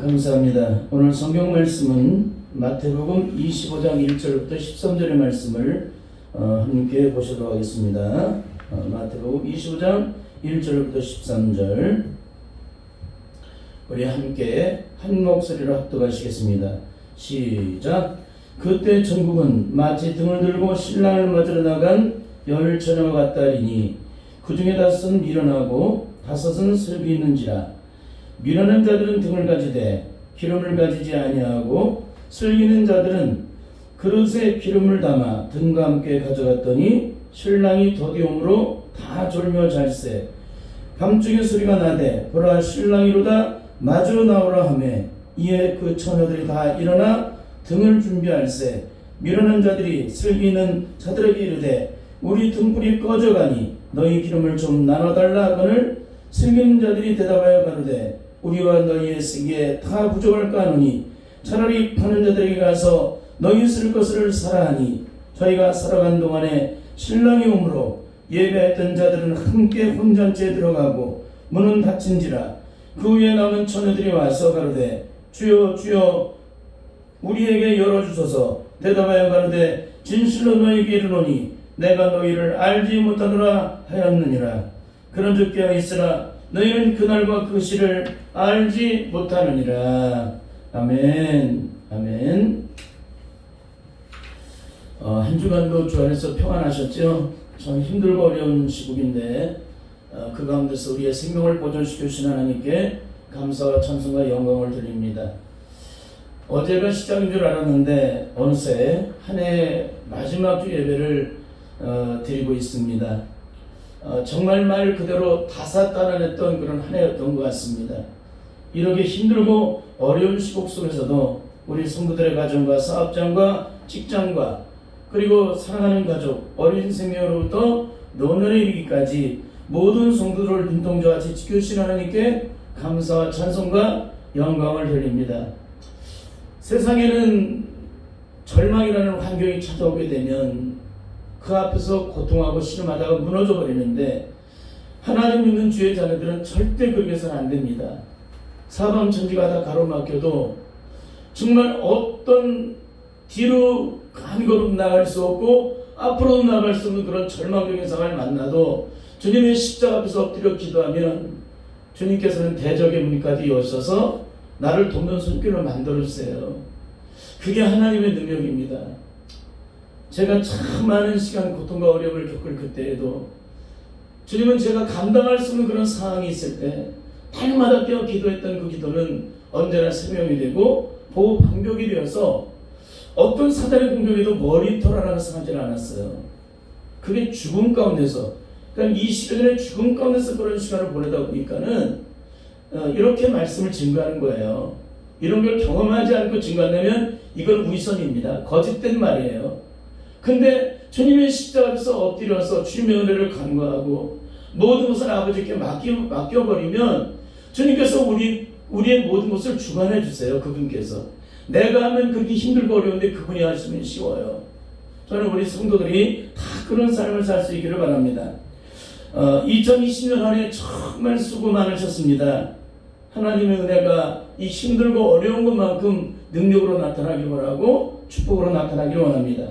감사합니다. 오늘 성경 말씀은 마태복음 25장 1절부터 13절의 말씀을 함께 보시도록 하겠습니다. 마태복음 25장 1절부터 13절 우리 함께 한 목소리로 합독하시겠습니다. 시작. 그때 천국은 마치 등을 들고 신랑을 맞으러 나간 열 처녀와 같다리니 그 중에 다섯은 미련하고 다섯은 슬기 있는지라. 미련한 자들은 등을 가지되 기름을 가지지 아니하고 슬기 있는 자들은 그릇에 기름을 담아 등과 함께 가져갔더니 신랑이 더디옴으로 다 졸며 잘세. 밤중에 소리가 나되 보라 신랑이로다 마주 나오라 하매 이에 그 처녀들이 다 일어나 등을 준비할세. 미련한 자들이 슬기 있는 자들에게 이르되 우리 등불이 꺼져가니 너희 기름을 좀 나눠달라 하거늘 슬기 있는 자들이 대답하여 가로되 우리와 너희의 쓰기에 다 부족할까 하노니 차라리 파는 자들에게 가서 너희 쓸 것을 사라 하니 저희가 살아간 동안에 신랑이 오므로 예배했던 자들은 함께 혼잔치에 들어가고 문은 닫힌지라. 그 후에 남은 처녀들이 와서 가로되 주여 주여 우리에게 열어주소서. 대답하여 가로되 진실로 너희에게 이르노니 내가 너희를 알지 못하노라 하였느니라. 그런즉 깨어 있으라. 너희는 그날과 그 시를 알지 못하느니라. 아멘. 아멘. 한 주간도 주 안에서 평안하셨죠? 참 힘들고 어려운 시국인데 그 가운데서 우리의 생명을 보존시켜 주신 하나님께 감사와 찬송과 영광을 드립니다. 어제가 시작인 줄 알았는데 어느새 한 해 마지막 주 예배를 드리고 있습니다. 정말 말 그대로 다사다난했던 그런 한 해였던 것 같습니다. 이렇게 힘들고 어려운 시국 속에서도 우리 성도들의 가정과 사업장과 직장과 그리고 사랑하는 가족, 어린 생명으로부터 노년에 이르기까지 모든 성도들을 눈동자와 같이 지켜주신 하나님께 감사와 찬송과 영광을 드립니다. 세상에는 절망이라는 환경이 찾아오게 되면 그 앞에서 고통하고 신음하다가 무너져 버리는데 하나님 믿는 주의 자녀들은 절대 그렇게 해서는 안 됩니다. 사방천지가 다 가로막혀도 정말 어떤 뒤로 한 걸음 나갈 수 없고 앞으로도 나갈 수 없는 그런 절망적인 상황을 만나도 주님의 십자가 앞에서 엎드려 기도하면 주님께서는 대적의 문까지 여셔서 나를 돕는 손길을 만들어주세요. 그게 하나님의 능력입니다. 제가 참 많은 시간 고통과 어려움을 겪을 그때에도 주님은 제가 감당할 수 없는 그런 상황이 있을 때 날마다 깨어 기도했던 그 기도는 언제나 생명이 되고 보호 방벽이 되어서 어떤 사단의 공격에도 머리털 하나 상하지 않았어요. 그게 죽음 가운데서, 그러니까 이 시간에 죽음 가운데서 그런 시간을 보내다 보니까는 이렇게 말씀을 증거하는 거예요. 이런 걸 경험하지 않고 증거한다면 이건 위선입니다. 거짓된 말이에요. 근데 주님의 십자가 앞에서 엎드려서 주님의 은혜를 간구하고 모든 것을 아버지께 맡겨버리면 주님께서 우리의 모든 것을 주관해 주세요. 그분께서. 내가 하면 그렇게 힘들고 어려운데 그분이 하시면 쉬워요. 저는 우리 성도들이 다 그런 삶을 살 수 있기를 바랍니다. 2020년 한 해 정말 수고 많으셨습니다. 하나님의 은혜가 이 힘들고 어려운 것만큼 능력으로 나타나기를 원하고 축복으로 나타나기를 원합니다.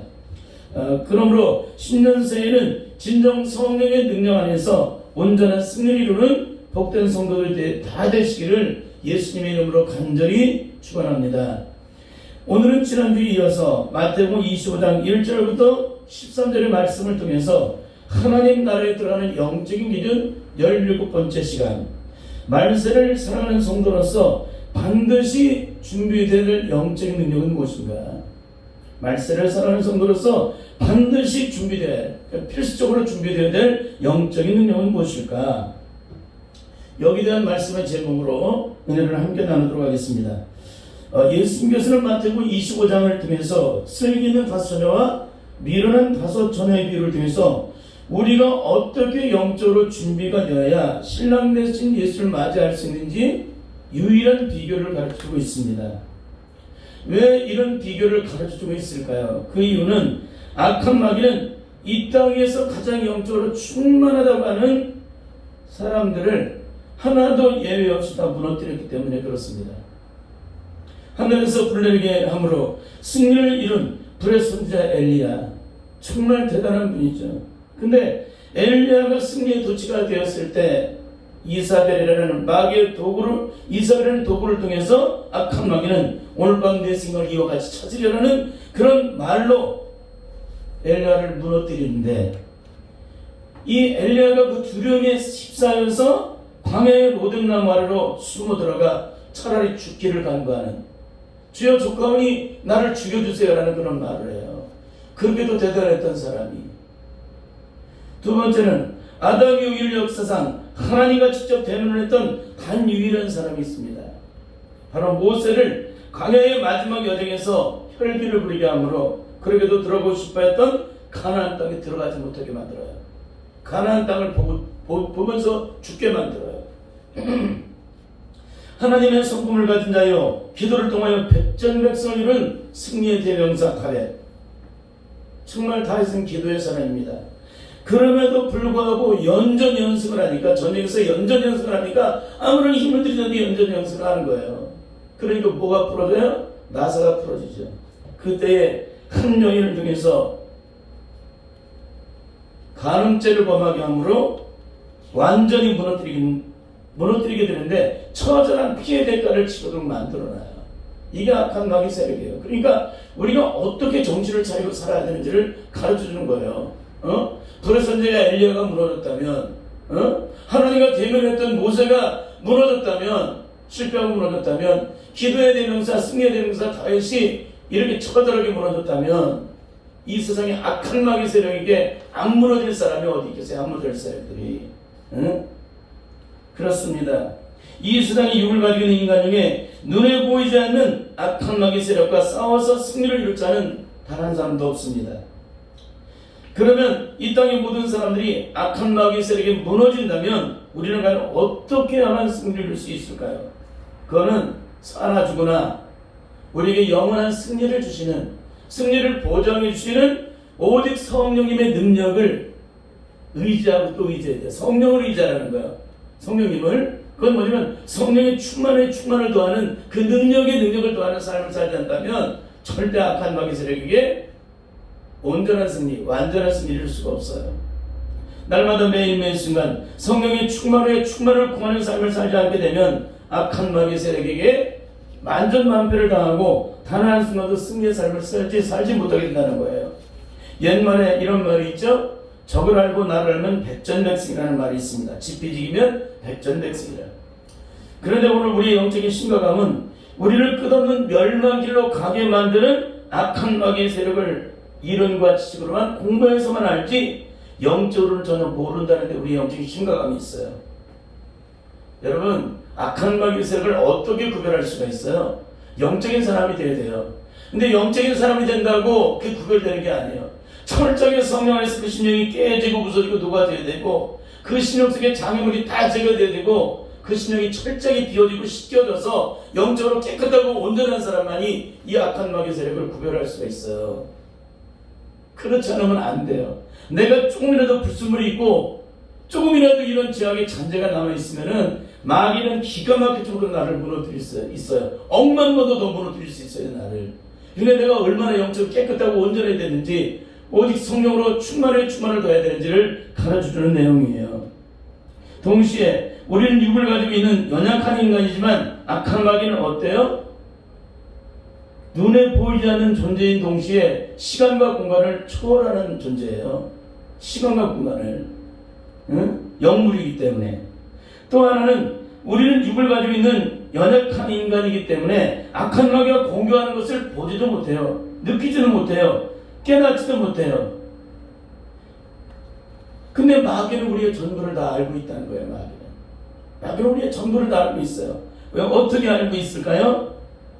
그러므로 신년 새해는 진정 성령의 능력 안에서 온전한 승리를 이루는 복된 성도들 다 되시기를 예수님의 이름으로 간절히 축원합니다. 오늘은 지난주에 이어서 마태복음 25장 1절부터 13절의 말씀을 통해서 하나님 나라에 들어가는 영적인 기준 17번째 시간, 말세를 사랑하는 성도로서 반드시 준비되어야 될 영적인 능력은 무엇인가? 말세를 사랑하는 성도로서 반드시 필수적으로 준비되어야 될 영적인 능력은 무엇일까? 여기에 대한 말씀의 제목으로 은혜를 함께 나누도록 하겠습니다. 예수님께서는 마태복음 25장을 통해서 슬기 있는 다섯 처녀와 미련한 다섯 처녀의 비유를 통해서 우리가 어떻게 영적으로 준비가 되어야 신랑 되신 예수를 맞이할 수 있는지 유일한 비결을 가르치고 있습니다. 왜 이런 비결을 가르쳐주고 있을까요? 그 이유는 악한 마귀는 이 땅에서 가장 영적으로 충만하다고 하는 사람들을 하나도 예외 없이 다 무너뜨렸기 때문에 그렇습니다. 하늘에서 불 내리게 함으로 승리를 이룬 불의 선지자 엘리야, 정말 대단한 분이죠. 근데 엘리야가 승리의 도치가 되었을 때 이사벨이라는 마귀의 도구를, 이사벨이라는 도구를 통해서 악한 마귀는 오늘 밤 내 생각을 이와 같이 찾으려는 그런 말로 엘리야를 무너뜨리는데, 이 엘리야가 그 두려움에 휩싸여서 광야의 로뎀나무 아래로 숨어 들어가 차라리 죽기를 간구하는, 주여 조카오니 나를 죽여주세요라는 그런 말을 해요. 그렇게도 대단했던 사람이. 두 번째는 아담 유일 역사상 하나님과 직접 대면을 했던 단 유일한 사람이 있습니다. 바로 모세를 광야의 마지막 여정에서 혈기를 부리게 하므로 그렇게도 들어보고 싶어 했던 가나안 땅에 들어가지 못하게 만들어요. 가나안 땅을 보면서 죽게 만들어요. 하나님의 성품을 가진 자여, 기도를 통하여 백전백성을 이룬 승리의 대명사 가렙. 정말 다윗은 기도의 사람입니다. 그럼에도 불구하고 연전연승을 하니까, 전쟁에서 연전연승을 하니까 아무런 힘을 들이는데 연전연승을 하는 거예요. 그러니까 뭐가 풀어져요? 나사가 풀어지죠. 그때에 한 여인을 통해서 간음죄를 범하게 함으로 완전히 무너뜨리게 되는데 처절한 피해 대가를 치도록 만들어놔요. 이게 악한 마귀 세력이에요. 그러니까 우리가 어떻게 정신을 차리고 살아야 되는지를 가르쳐주는 거예요. 불의 선지자 엘리야가 무너졌다면, 하나님과 대면했던 모세가 무너졌다면, 실패하고 무너졌다면, 기도의 대명사, 승리의 대명사 다윗이 이렇게 처절하게 무너졌다면, 이 세상에 악한 마귀 세력에게 안 무너질 사람이 어디 있겠어요? 안 무너질 사람들이. 그렇습니다. 이 세상의 육을 가지고 있는 인간 중에 눈에 보이지 않는 악한 마귀 세력과 싸워서 승리를 이룰 자는 단 한 사람도 없습니다. 그러면 이 땅의 모든 사람들이 악한 마귀 세력에 무너진다면 우리는 과연 어떻게 하면 승리를 이룰 수 있을까요? 그거는 사나 죽으나 우리에게 영원한 승리를 주시는, 승리를 보장해 주시는 오직 성령님의 능력을 의지하고 또 의지해야 돼요. 성령을 의지하라는 거예요. 성령님을. 그건 뭐냐면 성령의 충만을 더하는 그 능력을 더하는 삶을 살지 않다면 절대 악한 마귀 세력에게 온전한 승리, 완전한 승리를 이룰 수가 없어요. 날마다 매일매일 순간 성령의 충만을 구하는 삶을 살지 않게 되면 악한 마귀 세력에게 만전만패를 당하고 단 한순간도 승리의 삶을 살지 못하게 된다는 거예요. 옛말에 이런 말이 있죠. 적을 알고 나를 알면 백전백승이라는 말이 있습니다. 지피지기면 백전백승이라. 그런데 오늘 우리의 영적인 심각함은 우리를 끝없는 멸망길로 가게 만드는 악한 마귀의 세력을 이론과 지식으로만 공부해서만 알지 영적으로는 전혀 모른다는 데 우리의 영적인 심각함이 있어요. 여러분, 악한 마귀의 세력을 어떻게 구별할 수가 있어요? 영적인 사람이 돼야 돼요. 근데 영적인 사람이 된다고 그게 구별되는 게 아니에요. 철저하게 성령 안에서 그 신령이 깨지고 부서지고 녹아져야 되고, 그 신령 속에 장애물이 다 제거돼야 되고, 그 신령이 철저하게 비워지고 씻겨져서 영적으로 깨끗하고 온전한 사람만이 이 악한 마귀의 세력을 구별할 수가 있어요. 그렇지 않으면 안 돼요. 내가 조금이라도 불순물이 있고 조금이라도 이런 죄악의 잔재가 남아있으면은 마귀는 기가 막히게 나를 무너뜨릴 수 있어요. 억만 번도 더 무너뜨릴 수 있어요, 나를. 그러니까 내가 얼마나 영적으로 깨끗하고 온전해야 되는지, 오직 성령으로 충만을 더해야 되는지를 가르쳐주는 내용이에요. 동시에 우리는 육을 가지고 있는 연약한 인간이지만 악한 마귀는 어때요? 눈에 보이지 않는 존재인 동시에 시간과 공간을 초월하는 존재예요. 시간과 공간을. 영물이기 때문에. 또 하나는 우리는 육을 가지고 있는 연약한 인간이기 때문에 악한 마귀가 공격하는 것을 보지도 못해요. 느끼지도 못해요. 깨닫지도 못해요. 근데 마귀는 우리의 전부를 다 알고 있다는 거예요. 마귀는 우리의 전부를 다 알고 있어요. 왜 어떻게 알고 있을까요?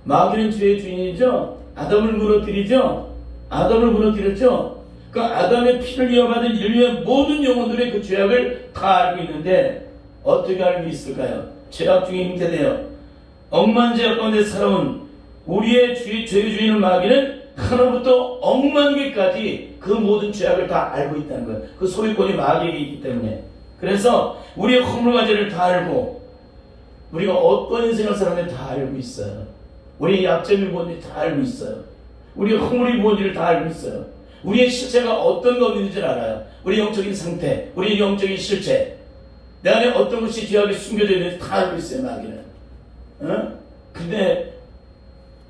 마귀는 죄의 주인이죠. 아담을 무너뜨리죠. 아담을 무너뜨렸죠. 그 아담의 피를 이어받은 인류의 모든 영혼들의 그 죄악을 다 알고 있는데 어떻게 알고 있을까요? 죄악 중에 잉태되어 억만 죄악 가운데 살아온 우리의 죄의 주인은 마귀는 하나부터 억만 개까지 그 모든 죄악을 다 알고 있다는 거예요. 그 소유권이 마귀에게 있기 때문에. 그래서 우리의 허물과 죄를 다 알고 우리가 어떤 인생을 살았는지 다 알고 있어요. 우리의 약점이 뭔지 다 알고 있어요. 우리의 허물이 뭔지를 다 알고 있어요. 우리의 실체가 어떤 것인지를 알아요. 우리 영적인 상태, 우리 영적인 실체, 내 안에 어떤 것이 죄악이 숨겨져 있는지 다 알고 있어요, 마귀는. 근데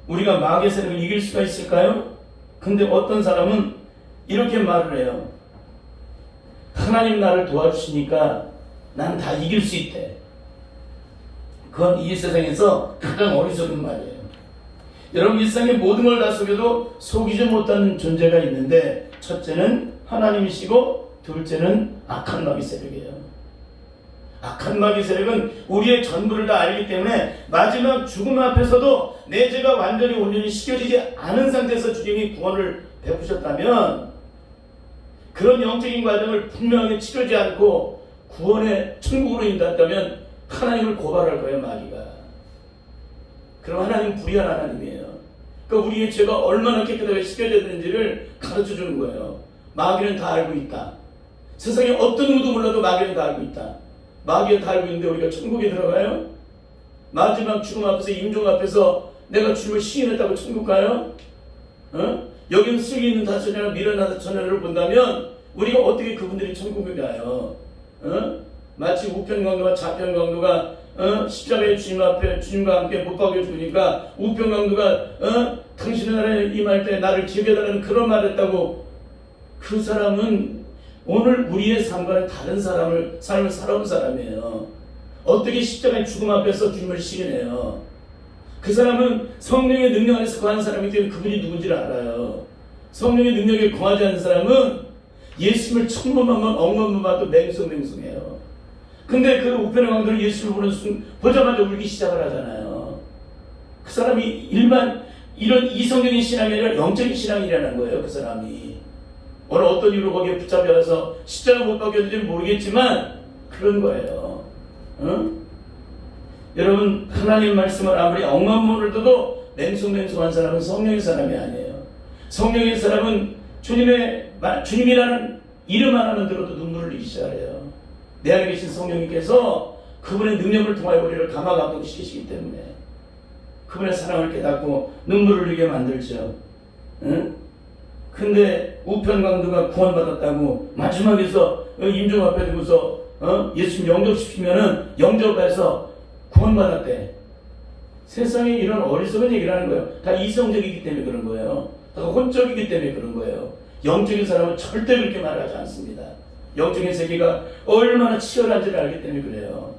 우리가 마귀의 세력을 이길 수가 있을까요? 근데 어떤 사람은 이렇게 말을 해요. 하나님 나를 도와주시니까 난 다 이길 수 있대. 그건 이 세상에서 가장 어리석은 말이에요. 여러분, 이 세상의 모든 걸 다 속여도 속이지 못하는 존재가 있는데, 첫째는 하나님이시고 둘째는 악한 마귀 세력이에요. 악한 마귀 세력은 우리의 전부를 다 알기 때문에 마지막 죽음 앞에서도 내 죄가 완전히 온전히 씻겨지지 않은 상태에서 주님이 구원을 베푸셨다면, 그런 영적인 과정을 분명하게 치르지 않고 구원의 천국으로 인도했다면 하나님을 고발할 거예요, 마귀가. 그럼 하나님 불의한 하나님이에요. 그러니까 우리의 죄가 얼마나 깨끗하게 씻겨져야 되는지를 가르쳐 주는 거예요. 마귀는 다 알고 있다. 세상에 어떤 누구도 몰라도 마귀는 다 알고 있다. 마귀가 다 알고 있는데 우리가 천국에 들어가요? 마지막 죽음 앞에서, 임종 앞에서 내가 주님을 시인했다고 천국 가요? 여기는 승리 있는 다처녀나 미련한 다처녀를 본다면 우리가 어떻게 그분들이 천국에 가요? 마치 우편강도와 좌편강도가 십자가의 주님 앞에 주님과 함께 못 박여 죽으니까 우편강도가 당신의 나라에 임할 때 나를 기억해달라는 그런 말을 했다고. 그 사람은 오늘 우리의 삶과는 다른 삶을 살아온 사람이에요. 어떻게 십자가의 죽음 앞에서 주님을 시인해요? 그 사람은 성령의 능력 안에서 거한 사람이기 때문에 그분이 누군지를 알아요. 성령의 능력에 거하지 않는 사람은 예수님을 천번만 번 억만 번 봐도 맹성맹성해요. 근데 그 우편의 왕들은 예수를 보는 순간 보자마자 울기 시작을 하잖아요. 그 사람이 일반 이런 이성적인 신앙이 아니라 영적인 신앙이라는 거예요. 그 사람이 오늘 어떤 이유로 거기에 붙잡혀서 십자가 못 박혔는지 모르겠지만 그런 거예요. 여러분, 하나님 말씀을 아무리 억만 번을 들어도 맹성맹성한 사람은 성령의 사람이 아니에요. 성령의 사람은 주님이라는 이름 하나만 들어도 눈물을 흘리기 시작해요. 내 안에 계신 성령님께서 그분의 능력을 통하여 우리를 감화감동시키시기 때문에 그분의 사랑을 깨닫고 눈물을 흘리게 만들죠. 근데 우편강도가 구원받았다고 마지막에서 임종 앞에 두고서 예수님 영접시키면은 영접해서 구원받았대. 세상에 이런 어리석은 얘기를 하는 거예요. 다 이성적이기 때문에 그런 거예요. 다 혼적이기 때문에 그런 거예요. 영적인 사람은 절대 그렇게 말하지 않습니다. 영적인 세계가 얼마나 치열한지를 알기 때문에 그래요.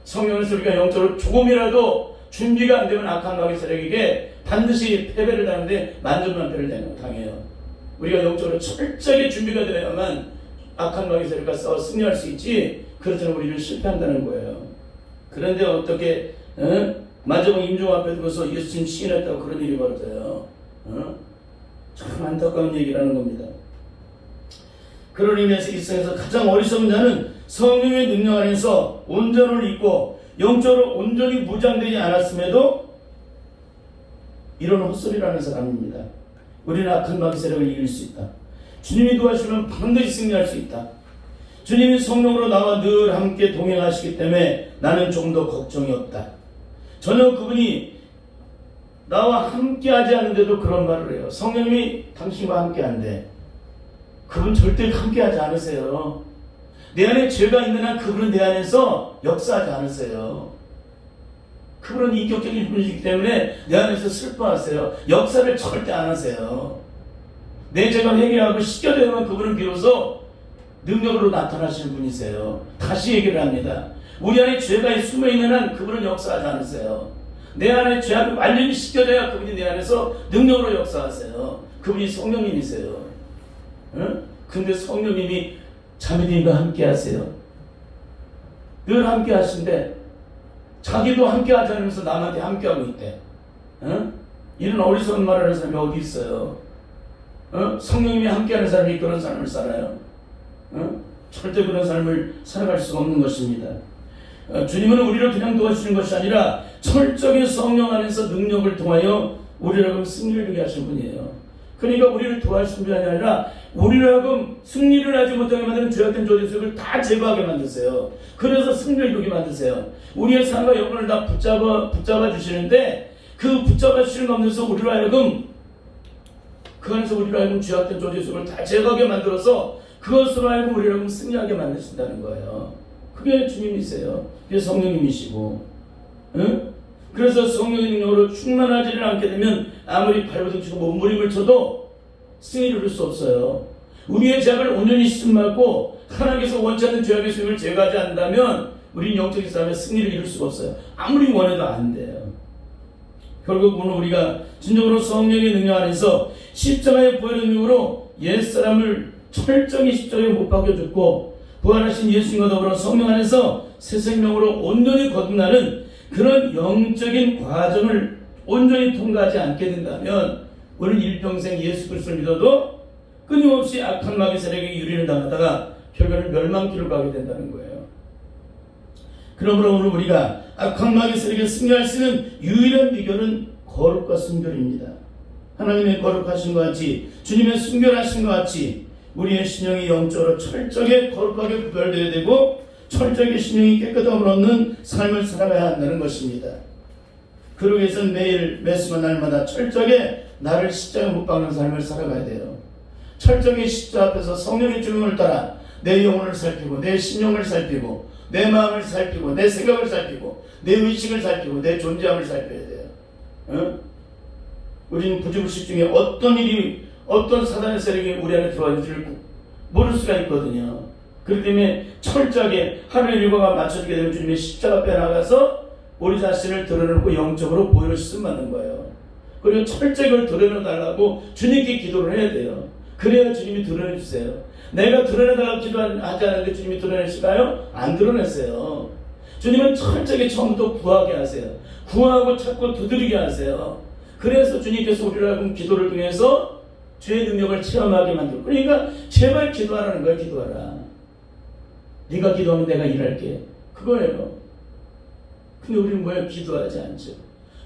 성령에서 우리가 영적으로 조금이라도 준비가 안 되면 악한 마귀 세력에게 반드시 패배를 당하는데 만전만패를 당해요. 우리가 영적으로 철저하게 준비가 되어야만 악한 마귀 세력과 싸워 승리할 수 있지, 그렇다면 우리는 실패한다는 거예요. 그런데 어떻게 마지막 임종 앞에 두고서 예수님 시인했다고 그런 일이 벌어져요. 참 안타까운 얘기라는 겁니다. 그런 의미에서 이 세상에서 가장 어리석은 자는 성령의 능력 안에서 온전을 잊고 영적으로 온전히 무장되지 않았음에도 이런 헛소리를 하는 사람입니다. 우리는 악한 마귀 세력을 이길 수 있다. 주님이 도와주시면 반드시 승리할 수 있다. 주님이 성령으로 나와 늘 함께 동행하시기 때문에 나는 좀 더 걱정이 없다. 전혀 그분이 나와 함께 하지 않는데도 그런 말을 해요. 성령님이 당신과 함께 한대. 그분 절대 함께 하지 않으세요. 내 안에 죄가 있는 한 그분은 내 안에서 역사하지 않으세요. 그분은 인격적인 분이시기 때문에 내 안에서 슬퍼하세요. 역사를 절대 안 하세요. 내 죄가 회개하고 씻겨져야만 그분은 비로소 능력으로 나타나시는 분이세요. 다시 얘기를 합니다. 우리 안에 죄가 숨어있는 한 그분은 역사하지 않으세요. 내 안에 죄악이 완전히 씻겨져야 그분이 내 안에서 능력으로 역사하세요. 그분이 성령님이세요. 근데 성령님이 자매님과 함께 하세요. 늘 함께 하신데 자기도 함께 하지 않으면서 남한테 함께 하고 있대. 이런 어리석은 말을 하는 사람이 어디 있어요? 성령님이 함께 하는 사람이 그런 삶을 살아요? 절대 그런 삶을 살아갈 수가 없는 것입니다. 주님은 우리를 그냥 도와주시는 것이 아니라 철저하게 성령 안에서 능력을 통하여 우리를 하여금 승리를 하게 하신 분이에요. 그러니까 우리를 도와주신 분이 아니라 우리를 하여금 승리를 하지 못하게 만드는 죄악된 조직을 다 제거하게 만드세요. 그래서 승리를 이루게 만드세요. 우리의 삶과 영혼을 다 붙잡아 주시는데 그 붙잡아 주시는 가운데서 우리로 하여금 그 안에서 우리로 하여금 죄악된 존재 속을 다 제거하게 만들어서 그것으로 하여금 우리로 하여금 승리하게 만드신다는 거예요. 그게 주님이세요. 그게 성령님이시고, 응? 그래서 성령의 능력으로 충만하지를 않게 되면 아무리 발버둥 치고 몸부림을 쳐도 승리를 이룰 수 없어요. 우리의 죄악을 온전히 씻음받고 하나님께서 원치 않는 죄악의 수익을 제거하지 않는다면 우리는 영적인 싸움에 승리를 이룰 수가 없어요. 아무리 원해도 안 돼요. 결국 오늘 우리가 진정으로 성령의 능력 안에서 십자가의 보혈의 능력으로 옛사람을 철저히 십자가에 못 박혀 죽고 부활하신 예수님과 더불어 성령 안에서 새 생명으로 온전히 거듭나는 그런 영적인 과정을 온전히 통과하지 않게 된다면 우리는 일평생 예수 그리스도를 믿어도 끊임없이 악한 마귀 세력에게 유리를 당하다가 결국에는 멸망길을 가게 된다는 거예요. 그러므로 오늘 우리가 악한 마귀 세력에 승리할 수 있는 유일한 비결은 거룩과 순결입니다. 하나님의 거룩하신 것 같이 주님의 순결하신 것 같이 우리의 신령이 영적으로 철저하게 거룩하게 구별되어야 되고 철저하게 신령이 깨끗함을 얻는 삶을 살아가야 한다는 것입니다. 그러기 위해서는 매일 매순간 날마다 철저하게 나를 십자가에 못 박는 삶을 살아가야 돼요. 철저하게 십자가 앞에서 성령의 주명을 따라 내 영혼을 살피고 내 신령을 살피고 내 마음을 살피고 내 생각을 살피고 내 의식을 살피고 내 존재함을 살펴야 돼요. 어? 우리는 부지불식 중에 어떤 일이 어떤 사단의 세력이 우리 안에 들어왔는지를 모를 수가 있거든요. 그렇기 때문에 철저하게 하늘의 일과가 맞춰지게 되면 주님의 십자가 앞에 나가서 우리 자신을 드러내고 영적으로 보혈을 씻음받는 거예요. 그리고 철저히 그걸 드러내달라고 주님께 기도를 해야 돼요. 그래야 주님이 드러내주세요. 내가 드러내달라고 기도하지 않는데 주님이 드러내실까요? 안 드러냈어요. 주님은 철저하게 처음부터 구하게 하세요. 구하고 찾고 두드리게 하세요. 그래서 주님께서 우리를 하여금 기도를 통해서 주의 능력을 체험하게 만들고, 그러니까 제발 기도하라는 거예요. 기도하라. 네가 기도하면 내가 일할게. 그거예요. 근데 우리는 뭐예요? 기도하지 않죠.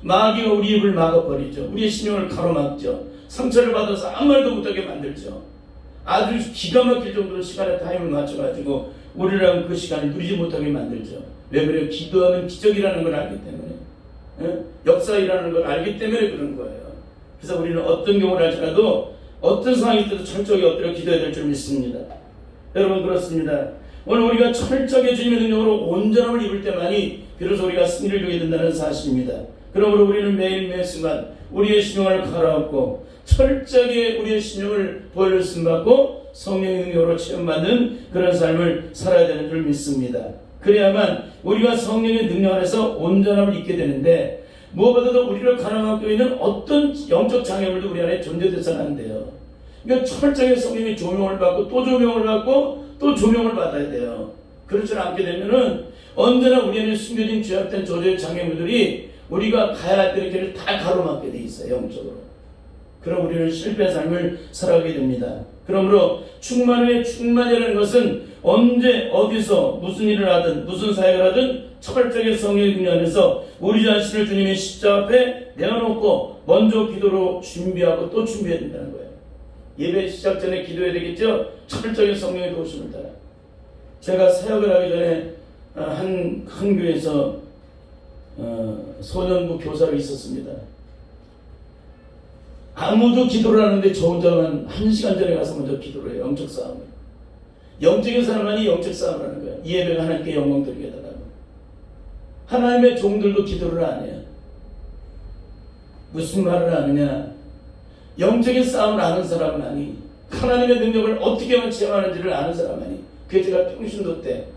마귀가 우리 입을 막아버리죠. 우리의 신용을 가로막죠. 상처를 받아서 아무 말도 못하게 만들죠. 아주 기가 막힐 정도로 시간에 타임을 맞춰가지고 우리랑 그 시간을 누리지 못하게 만들죠. 왜 그래요? 기도하는 기적이라는 걸 알기 때문에, 역사이라는 걸 알기 때문에 그런 거예요. 그래서 우리는 어떤 경우를 할지라도 어떤 상황이 있어도 철저하게 엎드려 기도해야 될 줄 믿습니다. 여러분, 그렇습니다. 오늘 우리가 철저하게 주님의 능력으로 온전함을 입을 때만이 비로소 우리가 승리를 이루게 된다는 사실입니다. 그러므로 우리는 매일 매 순간 우리의 신용을 갈아엎고 철저하게 우리의 신용을 보혈을 쓰임받고 성령의 능력으로 체험받는 그런 삶을 살아야 되는 줄 믿습니다. 그래야만 우리가 성령의 능력 안에서 온전함을 입게 되는데, 무엇보다도 우리를 가로막고 있는 어떤 영적 장애물도 우리 안에 존재돼서는 안 돼요. 그러니까 철저하게 성령의 조명을 받고 또 조명을 받고 또 조명을 받아야 돼요. 그렇지 않게 되면은 언제나 우리 안에 숨겨진 죄악된 조절의 장애물들이 우리가 가야 할 때의 길을 다 가로막게 돼 있어요. 영적으로. 그럼 우리는 실패의 삶을 살아가게 됩니다. 그러므로 충만 후에 충만이라는 것은 언제 어디서 무슨 일을 하든 무슨 사역을 하든 철저하게 성령의 능력 안에서 우리 자신을 주님의 십자가 앞에 내어놓고 먼저 기도로 준비하고 또 준비해야 된다는 거예요. 예배 시작 전에 기도해야 되겠죠? 철저하게 성령의 도우심을 따라. 제가 사역을 하기 전에 한 교회에서 소년부 교사로 있었습니다. 아무도 기도를 하는데 저 혼자만 1시간 전에 가서 먼저 기도를 해요. 영적 싸움을. 영적인 사람만이 영적 싸움을 하는 거예요. 이 예배가 하나님께 영광 드리게 해달라고. 하나님의 종들도 기도를 안 해요. 무슨 말을 하느냐? 영적인 싸움을 아는 사람만이, 하나님의 능력을 어떻게 하면 체험하는지를 아는 사람만이. 그게 제가 평신도 때,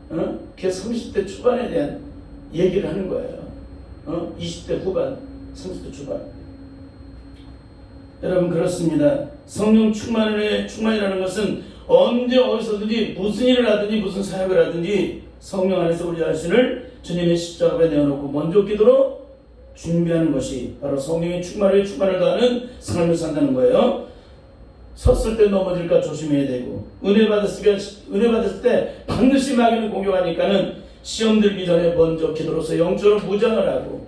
그게 30대 초반에 대한 얘기를 하는 거예요. 20대 후반, 30대 초반. 여러분, 그렇습니다. 성령 충만이라는 것은 언제 어디서든지 무슨 일을 하든지 무슨 사역을 하든지 성령 안에서 우리 자신을 주님의 십자가 앞에 내어놓고 먼저 기도로 준비하는 것이 바로 성령의 충만을 더하는 삶을 산다는 거예요. 섰을 때 넘어질까 조심해야 되고, 은혜 받았을 때 반드시 마귀는 공격하니까는 시험 들기 전에 먼저 기도로서 영적으로 무장을 하고,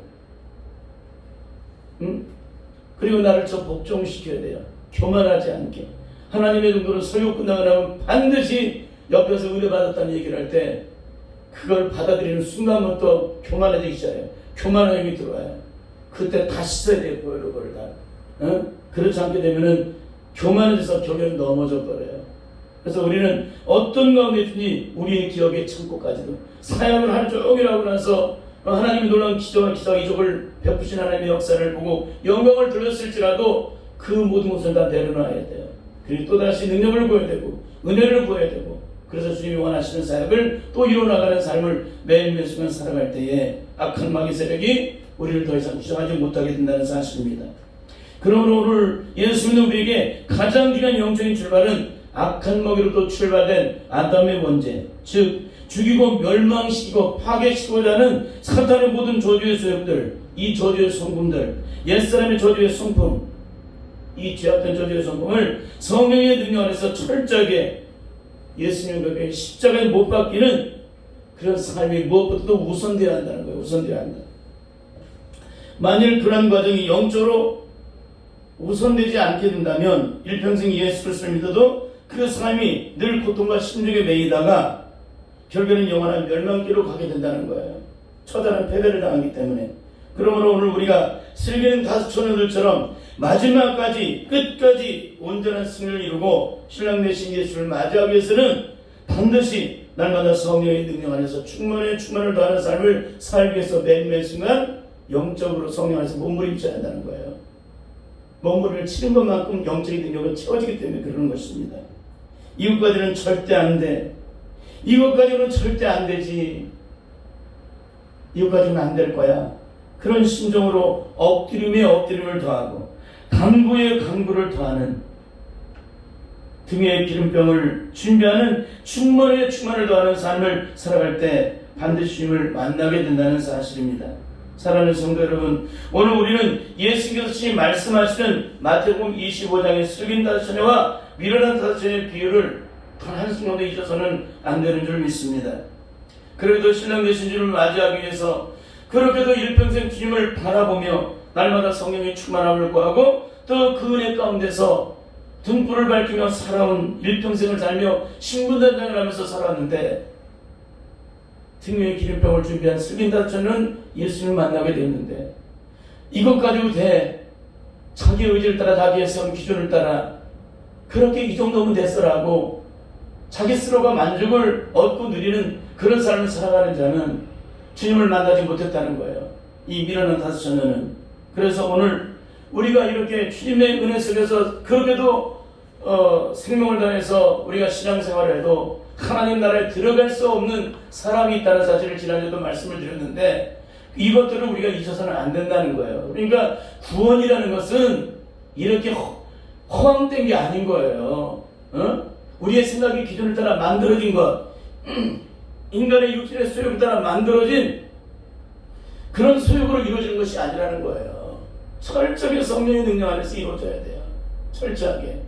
그리고 나를 저 복종시켜야 돼요. 교만하지 않게. 하나님의 정도로 설교 끝나고 나면 반드시 옆에서 은혜 받았다는 얘기를 할 때 그걸 받아들이는 순간부터 교만해지기 시작해요. 교만함이 들어와요. 그때 다시 써야 돼요. 그걸 다. 그렇지 않게 되면은 교만해져서 격에 넘어져 버려요. 그래서 우리는 어떤 가운데 있든지 우리의 기억의 창고까지도 사역을 하루 종일 하고 나서 하나님의 놀라운 기적과 기사 이적을 베푸신 하나님의 역사를 보고 영광을 들었을지라도 그 모든 것을 다 내려놔야 돼요. 그리고 또다시 능력을 보여야 되고 은혜를 보여야 되고, 그래서 주님이 원하시는 사역을 또 이뤄나가는 삶을 매일매일 순간 살아갈 때에 악한 마귀 세력이 우리를 더 이상 주장하지 못하게 된다는 사실입니다. 그러므로 오늘 예수 믿는 우리에게 가장 중요한 영적인 출발은 악한 먹이로부터 출발된 아담의 원죄, 즉 죽이고 멸망시키고 파괴시키고자 하는 사탄의 모든 저주의 소욕들, 이 저주의 성품들, 옛사람의 저주의 성품, 이 죄악된 저주의 성품을 성령의 능력 안에서 철저하게 예수님과 십자가에 못 박히는 그런 삶이 무엇보다도 우선되어야 한다는 거예요. 우선되어야 한다. 만일 그런 과정이 영적으로 우선되지 않게 된다면 일평생 예수 그리스도를 믿어도 그 삶이 늘 고통과 심중에 매이다가 결국에는 영원한 멸망길로 가게 된다는 거예요. 처절한 패배를 당하기 때문에. 그러므로 오늘 우리가 슬기는 다섯 처녀들처럼 마지막까지 끝까지 온전한 승리를 이루고 신랑 되신 예수를 맞이하기 위해서는 반드시 날마다 성령의 능력 안에서 충만을 더하는 삶을 살기 위해서 매일매일 순간 영적으로 성령 안에서 몸부림쳐야 한다는 거예요. 몸부림을 치는 것만큼 영적인 능력은 채워지기 때문에 그러는 것입니다. 이것까지는 절대 안 돼. 이것까지는 절대 안 되지. 이것까지는 안 될 거야. 그런 심정으로 엎드림에 엎드림을 더하고 강구에 강구를 더하는, 등에 기름병을 준비하는 충만에 충만을 더하는 삶을 살아갈 때 반드시 주님을 만나게 된다는 사실입니다. 사랑하는 성도 여러분, 오늘 우리는 예수께서 친히 말씀하시는 마태복음 25장의 슬긴 다섯 처녀와 미련한 다섯 처녀의 비유를 단 한순간도 잊어서는 안 되는 줄 믿습니다. 그래도 신랑 되신 주를 맞이하기 위해서 그렇게도 일평생 주님을 바라보며 날마다 성령의 충만함을 구하고 또 그 은혜 가운데서 등불을 밝히며 살아온 일평생을 살며 신분단장을 하면서 살았는데, 등 위에 기름병을 준비한 슬긴 다섯 처녀는 예수님을 만나게 되었는데, 이것 가지고 돼? 자기 의지를 따라 자기의 세운 기준을 따라 그렇게 이 정도면 됐어라고 자기 스스로가 만족을 얻고 누리는 그런 삶을 살아가는 자는 주님을 만나지 못했다는 거예요. 이 미련한 다섯 처녀는. 그래서 오늘 우리가 이렇게 주님의 은혜 속에서 그렇게도 생명을 다해서 우리가 신앙생활을 해도 하나님 나라에 들어갈 수 없는 사람이 있다는 사실을 지난주에도 말씀을 드렸는데, 이것들을 우리가 잊어서는 안 된다는 거예요. 그러니까 구원이라는 것은 이렇게 허황된 게 아닌 거예요. 우리의 생각의 기준을 따라 만들어진 것, 인간의 육신의 소욕을 따라 만들어진 그런 소욕으로 이루어지는 것이 아니라는 거예요. 철저하게 성령의 능력 안에서 이루어져야 돼요. 철저하게.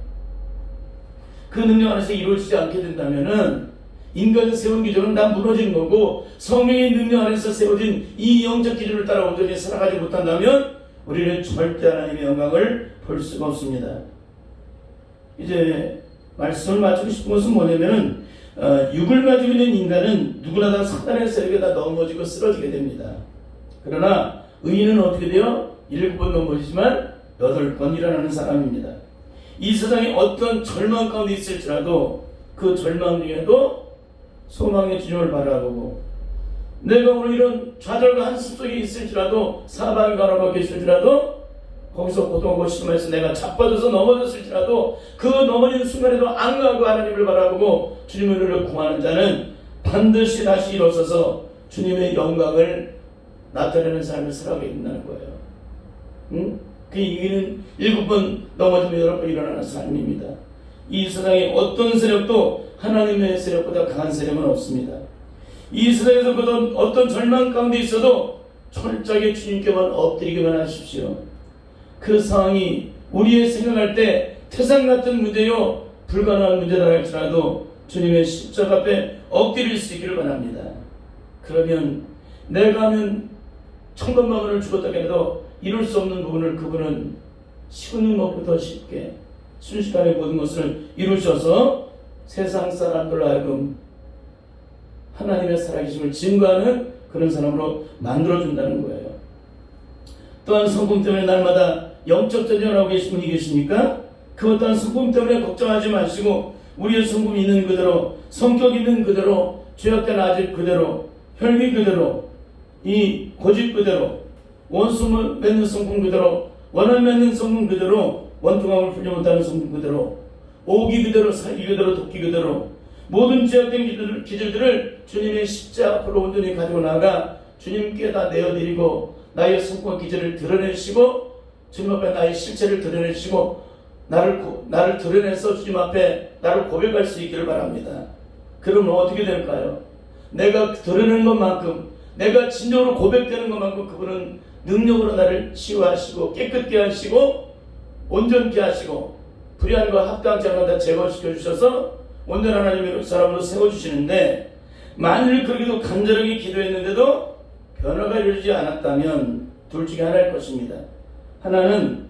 그 능력 안에서 이루어지지 않게 된다면은 인간이 세운 기준은 다 무너지는 거고, 성령의 능력 안에서 세워진 이 영적 기준을 따라 온전히 살아가지 못한다면 우리는 절대 하나님의 영광을 볼 수가 없습니다. 이제 말씀을 마치고 싶은 것은 뭐냐면은 육을 가지고 있는 인간은 누구나 다 사단의 세력에 다 넘어지고 쓰러지게 됩니다. 그러나 의인은 어떻게 돼요? 7번 넘어지지만 8번 일어나는 사람입니다. 이 세상에 어떤 절망 가운데 있을지라도 그 절망 중에도 소망의 주님을 바라보고, 내가 오늘 이런 좌절과 한숨 속에 있을지라도, 사방이 가로막혀 있을지라도, 거기서 고통하고 심해서 내가 자빠져서 넘어졌을지라도 그 넘어지는 순간에도 안 가고 하나님을 바라보고 주님의 은혜를 구하는 자는 반드시 다시 일어서서 주님의 영광을 나타내는 삶을 살아가게 된다는 거예요. 그 이유는 7번 넘어지면 8번 일어나는 삶입니다. 이 세상에 어떤 세력도 하나님의 세력보다 강한 세력은 없습니다. 이 세상에서 어떤 절망 가운데 있어도 철저하게 주님께만 엎드리기만 하십시오. 그 상황이 우리의 생각할 때 태산 같은 문제요, 불가능한 문제라 할지라도 주님의 십자가 앞에 엎드릴 수 있기를 바랍니다. 그러면 내가 하면 천번만 원을 죽었다 해도 이룰 수 없는 부분을 그분은 쉬운 것보다 쉽게 순식간에 모든 것을 이루셔서 세상 사람들로 하여금 하나님의 살아계심을 증거하는 그런 사람으로 만들어준다는 거예요. 또한 성품 때문에 날마다 영적 전쟁을 하고 계신 분이 계십니까? 그것 또한 성품 때문에 걱정하지 마시고 우리의 성품 있는 그대로, 성격 있는 그대로, 죄악된 아집 그대로, 혈기 그대로, 이 고집 그대로, 원수 맺는 성품 그대로, 원한 맺는 성품 그대로, 원통함을 풀지 못하는 성품 그대로, 오기 그대로, 살기 그대로, 돕기 그대로, 모든 죄악된 기질들을 주님의 십자가 앞으로 온전히 가지고 나가 주님께 다 내어드리고 나의 성품과 기질을 드러내시고 주님 앞에 나의 실체를 드러내시고 나를 드러내서 주님 앞에 나를 고백할 수 있기를 바랍니다. 그러면 어떻게 될까요? 내가 드러내는 것만큼, 내가 진정으로 고백되는 것만큼 그분은 능력으로 나를 치유하시고 깨끗게 하시고 온전케 하시고 불의함과 합당치 않은 것 다 제거시켜 주셔서 온전한 하나님의 사람으로 세워주시는데, 만일 그러기도 간절하게 기도했는데도 변화가 이루어지지 않았다면 둘 중에 하나일 것입니다. 하나는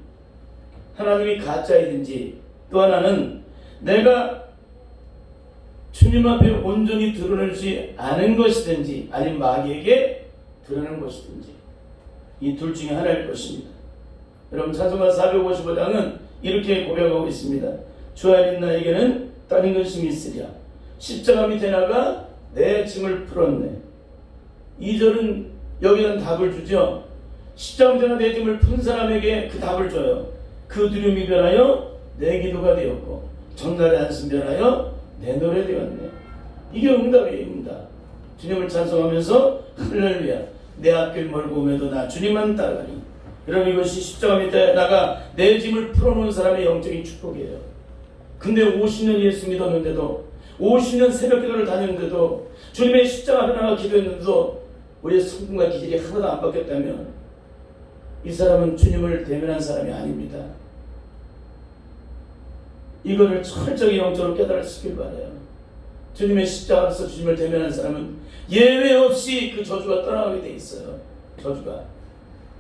하나님이 가짜이든지, 또 하나는 내가 주님 앞에 온전히 드러내지 않은 것이든지, 아니면 마귀에게 드러낸 것이든지, 이 둘 중에 하나일 것입니다. 여러분, 찬송가 455장은 이렇게 고백하고 있습니다. 주 안에 나에게는 다른 것이 있으랴. 십자가 밑에 나가 내 짐을 풀었네. 2절은 여기는 답을 주죠. 십자가 밑에 나가 내 짐을 푼 사람에게 그 답을 줘요. 그 두려움이 변하여 내 기도가 되었고 전날의 한숨 변하여 내 노래 되었네. 이게 응답이에요. 응답. 주님을 찬송하면서 할렐루야, 내 앞길 멀고 오매도 나 주님만 따라가니. 여러분, 이것이 십자가 밑에 나가 내 짐을 풀어놓은 사람의 영적인 축복이에요. 근데 50년 예수 믿었는데도, 50년 새벽 기도를 다녔는데도, 주님의 십자가 앞에 나가 기도했는데도 우리의 성품과 기질이 하나도 안 바뀌었다면 이 사람은 주님을 대면한 사람이 아닙니다. 이거를 철저히 영적으로 깨달을 수 있길 바라요. 주님의 십자가 앞에서 주님을 대면한 사람은 예외 없이 그 저주가 떠나가게 돼 있어요. 저주가.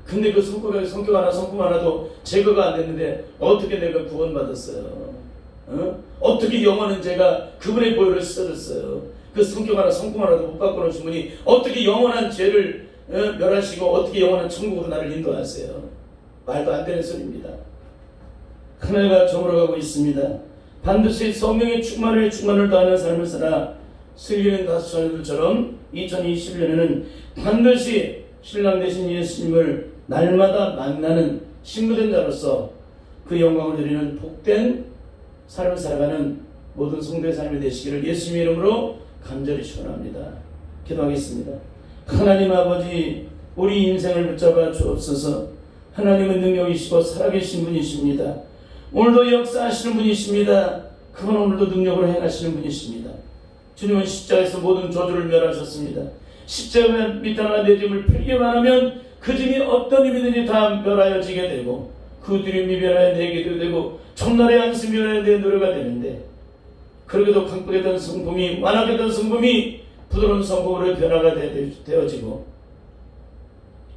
근데 그 성격 하나, 성품 하나도 제거가 안 됐는데 어떻게 내가 구원받았어요? 어떻게 영원한 죄가 그분의 보혈을 씻어줬어요? 그 성격 하나, 성품 하나도 못 바꿔놓으신 분이 어떻게 영원한 죄를 멸하시고 어떻게 영원한 천국으로 나를 인도하세요? 말도 안 되는 소리입니다. 하나가 저물어가고 있습니다. 반드시 성령의 충만을 더하는 삶을 살아 슬기는 다섯 자녀들처럼 2021년에는 반드시 신랑 되신 예수님을 날마다 만나는 신부된 자로서 그 영광을 드리는 복된 삶을 살아가는 모든 성도의 삶이 되시기를 예수님의 이름으로 간절히 축원합니다. 기도하겠습니다. 하나님 아버지, 우리 인생을 붙잡아 주옵소서. 하나님은 능력이시고 살아계신 분이십니다. 오늘도 역사하시는 분이십니다. 그분 오늘도 능력으로 행하시는 분이십니다. 주님은 십자가에서 모든 저주를 멸하셨습니다. 십자가 밑에 나가 내 짐을 풀기만 하면 그 짐이 어떤 힘이든지 다 멸하여지게 되고 그 두려움이 변하여 내 기도 되고 첫날의 한숨이 변하여 내 노래가 되는데, 그러게도 강팍했던 성품이, 완악했던 성품이 부드러운 성품으로 변화가 되어지고,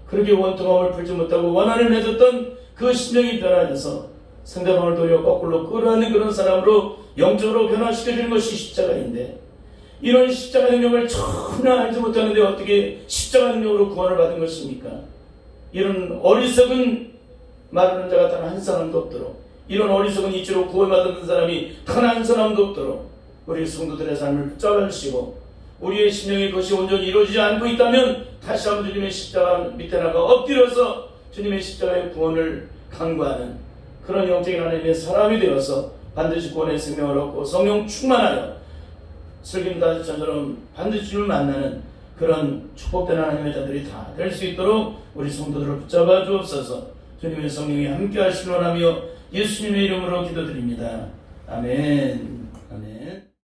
그렇게 원통함을 풀지 못하고 원한을 맺었던 그 심령이 변화해서 상대방을 도려 거꾸로 끌어안는 그런 사람으로 영적으로 변화시켜주는 것이 십자가인데, 이런 십자가 능력을 전혀 알지 못하는데 어떻게 십자가 능력으로 구원을 받은 것입니까? 이런 어리석은 말하는 자가 단 한 사람도 없도록, 이런 어리석은 이치로 구원받은 사람이 단 한 사람도 없도록 우리 성도들의 삶을 붙잡아 주시고, 우리의 심령이 그것이 온전히 이루어지지 않고 있다면 다시 한번 주님의 십자가 밑에 나가 엎드려서 주님의 십자가의 구원을 간구하는 그런 영적인 하나님의 사람이 되어서 반드시 구원의 생명을 얻고 성령 충만하여 슬김 다섯처럼 반드시 주님을 만나는 그런 축복된 하나님의 자들이 다 될 수 있도록 우리 성도들을 붙잡아 주옵소서. 주님의 성령이 함께 하시기 원하며 예수님의 이름으로 기도드립니다. 아멘.